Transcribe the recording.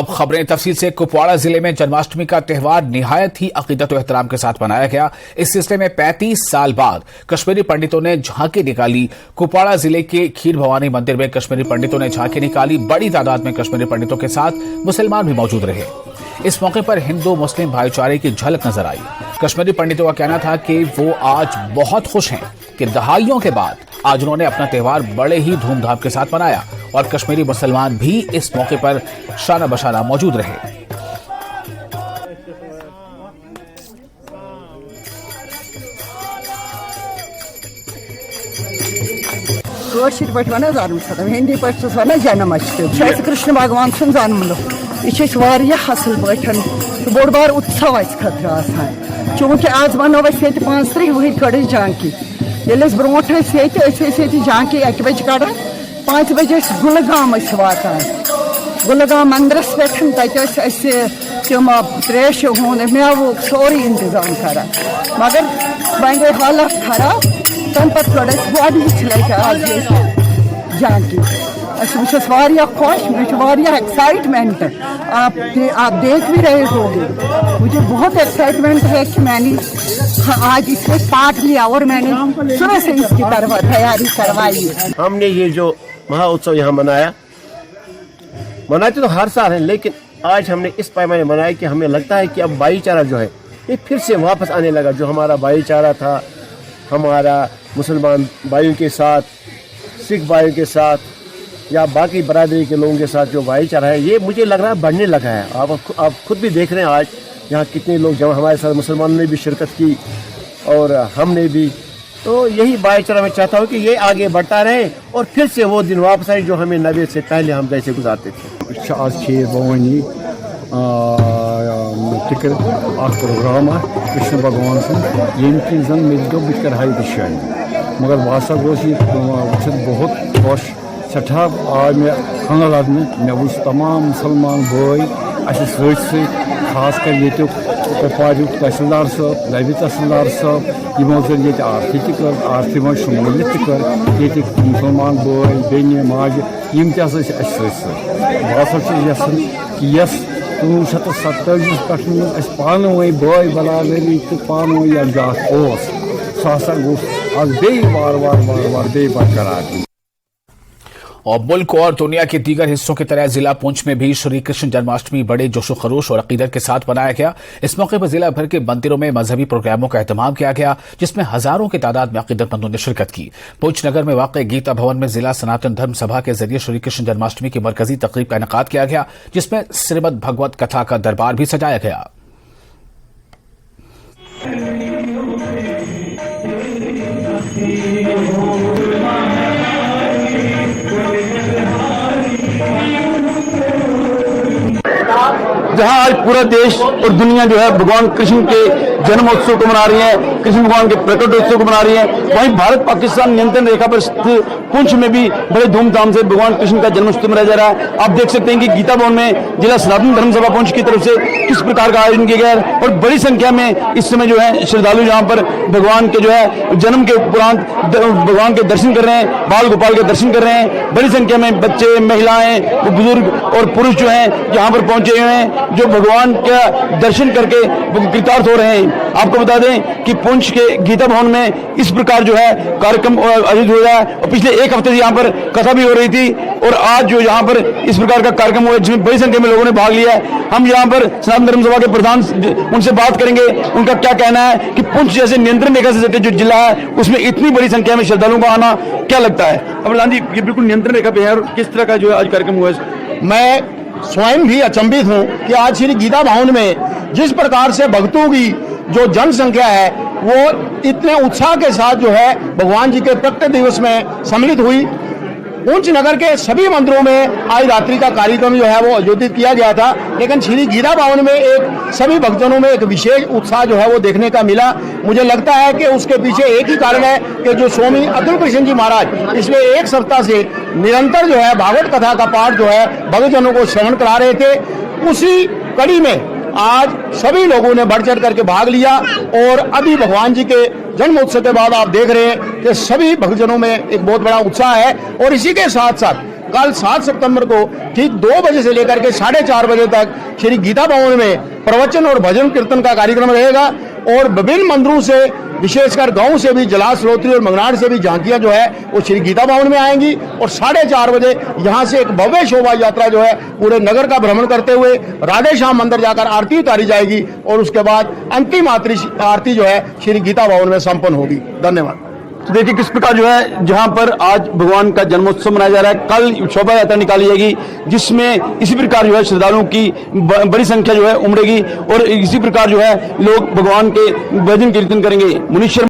अब खबरें तफसील से। कुपवाड़ा जिले में जन्माष्टमी का त्यौहार निहायत ही अकीदत और एहतराम के साथ मनाया गया। इस सिलसिले में 35 साल बाद कश्मीरी पंडितों ने झांकी निकाली। कुपवाड़ा जिले के खीर भवानी मंदिर में कश्मीरी पंडितों ने झांकी निकाली। बड़ी तादाद में कश्मीरी पंडितों के साथ मुसलमान भी मौजूद रहे। इस मौके पर हिंदू मुस्लिम भाईचारे की झलक नजर आई। कश्मीरी पंडितों का कहना था कि वो आज बहुत खुश हैं कि दहाइयों के बाद आज उन्होंने अपना त्यौहार बड़े ही धूमधाम के साथ मनाया और कश्मीरी मुसलमान भी इस मौके पर शाना बशाना मौजूद रहे। हिंदी पे जन्माष्टमी कृष्ण भगवान सुन जन्म यह असल पे बोड़ बार उत्सव खतर चूंकि आज मनो 35 वहर कड़ झांकी ब्रो झांकी 1 बजे कड़ान 5 बजे गुलगाम वातान गुलगाम मंदिरस पे तम त्रेश हूं मेवु सोरी इंतजाम कर मगर वह गई हालत खराब तम पे लट आज झांकी खुश मुझे एक्साइटमेंट आप देख भी रहे होंगे। मुझे बहुत एक्साइटमेंट है कि मैंने आज इसमें पार्ट लिया और मैंने सुबह से इसकी तरफ तैयारी करवाई। हमने ये जो महा उत्सव यहाँ मनाते तो हर साल है, लेकिन आज हमने इस पैमाने मनाया कि हमें लगता है कि अब भाईचारा जो है ये फिर से वापस आने लगा। जो हमारा भाईचारा था हमारा मुसलमान भाइयों के साथ, सिख भाइयों के साथ या बाकी बरादरी के लोगों के साथ जो भाईचारा है ये मुझे लग रहा है बढ़ने लगा है। आप खुद भी देख रहे हैं आज यहाँ कितने लोग जब हमारे साथ मुसलमानों ने भी शिरकत की और हमने भी। तो यही भाईचारा मैं चाहता हूँ कि ये आगे बढ़ता रहे और फिर से वो दिन वापस आए जो हमें नबी से पहले हम जैसे गुजारते थे। आज खीर भवानी टिकर प्रोग्राम कृष्ण भगवान सुन ये जन मे बह कर हाई शान मगर बसा गोस बहुत खुश सठा आ मे खंगल लदन मे वो तमाम मुसलमान भाई सत खास कर ये कुपवाड़ तहसीलदार साहब नबी तहसीलदार साहब यमो जरिए आरती कर आरती में शमूलियत कर मुसलमान भाई बेन माज यम तसा कि यस 1947 पे पान वही भाई बरादरी तो पान वही यकजात सह गोस आज बे बार बार बार बार बे बरकरार। और मुल्क और दुनिया के दीगर हिस्सों की तरह जिला पुंछ में भी श्री कृष्ण जन्माष्टमी बड़े जोशो खरोश और अकीदत के साथ मनाया गया। इस मौके पर जिला भर के मंदिरों में मजहबी प्रोग्रामों का एहतमाम किया गया जिसमें हजारों की तादाद में अकीदतमंदों ने शिरकत की। पुंछ नगर में वाक़ गीता भवन में जिला सनातन धर्म सभा के जरिए श्री कृष्ण जन्माष्टमी की मरकजी तकरीब का इनेकाद किया गया जिसमें श्रीमद भगवत कथा का दरबार भी सजाया गया। जहां आज पूरा देश और दुनिया जो है भगवान कृष्ण के जन्मोत्सव को मना रही है, कृष्ण भगवान के प्रकटोत्सव को मना रही है, वहीं भारत पाकिस्तान नियंत्रण रेखा पर स्थित पुंछ में भी बड़े धूमधाम से भगवान कृष्ण का जन्मोत्सव मनाया जा रहा है। आप देख सकते हैं कि गीता भवन में जिला सनातन धर्म सभा पुंछ की तरफ से किस प्रकार का आयोजन किया गया है और बड़ी संख्या में इस समय जो है श्रद्धालु यहाँ पर भगवान के जो है जन्म के उपरांत भगवान के दर्शन कर रहे हैं, बाल गोपाल के दर्शन कर रहे हैं। बड़ी संख्या में बच्चे, महिलाएं, बुजुर्ग और पुरुष जो है यहाँ पर पहुंचे हुए हैं जो भगवान का दर्शन करके कृतार्थ हो रहे हैं। आपको बता दें कि पुंछ के गीता भवन में इस प्रकार जो है कार्यक्रम आयोजित हो रहा है और पिछले एक हफ्ते से यहाँ पर कथा भी हो रही थी और आज जो यहाँ पर इस प्रकार का कार्यक्रम हुआ जिसमें बड़ी संख्या में लोगों ने भाग लिया है। हम यहाँ पर सनातन धर्म सभा के प्रधान उनसे बात करेंगे, उनका क्या कहना है कि पुंछ जैसे नियंत्रण रेखा से सटे जो जिला है उसमें इतनी बड़ी संख्या में श्रद्धालुओं का आना क्या लगता है? अब लाल जी ये बिल्कुल नियंत्रण रेखा पे है और किस तरह का जो है आज कार्यक्रम हुआ है? मैं स्वयं भी अचंभित हूं कि आज श्री गीता भवन में जिस प्रकार से भक्तों की जो जनसंख्या है वो इतने उत्साह के साथ जो है भगवान जी के प्रकट दिवस में सम्मिलित हुई। पुंछ नगर के सभी मंदिरों में आज रात्रि का कार्यक्रम जो है वो आयोजित किया गया था, लेकिन श्री गीता भवन में एक सभी भक्तजनों में एक विशेष उत्साह जो है वो देखने का मिला। मुझे लगता है कि उसके पीछे एक ही कारण है कि जो स्वामी अतुल कृष्ण जी महाराज पिछले एक सप्ताह से निरंतर जो है भागवत कथा का पाठ जो है भक्तजनों को श्रवण करा रहे थे, उसी कड़ी में आज सभी लोगों ने बढ़ चढ़ करके भाग लिया और अभी भगवान जी के जन्म उत्सव के बाद आप देख रहे हैं कि सभी भक्तजनों में एक बहुत बड़ा उत्साह है। और इसी के साथ साथ कल 7 सितंबर को ठीक 2 बजे से लेकर के 4:30 बजे तक श्री गीता भवन में प्रवचन और भजन कीर्तन का कार्यक्रम रहेगा और विभिन्न मंदिरों से, विशेषकर गांव से भी, जलाश्रोत्री और मंगनाड़ से भी झांकियां जो है वो श्री गीता भवन में आएंगी और 4:30 बजे यहां से एक भव्य शोभा यात्रा जो है पूरे नगर का भ्रमण करते हुए राधे श्याम मंदिर जाकर आरती उतारी जाएगी और उसके बाद अंतिम आरती जो है श्री गीता भवन में संपन्न होगी। धन्यवाद। तो देखिए किस प्रकार जो है जहां पर आज भगवान का जन्मोत्सव मनाया जा रहा है, कल शोभा यात्रा निकाली जाएगी जिसमें इसी प्रकार जो है श्रद्धालुओं की बड़ी संख्या जो है उमड़ेगी और इसी प्रकार जो है लोग भगवान के भजन कीर्तन करेंगे। मुनीश शर्मा।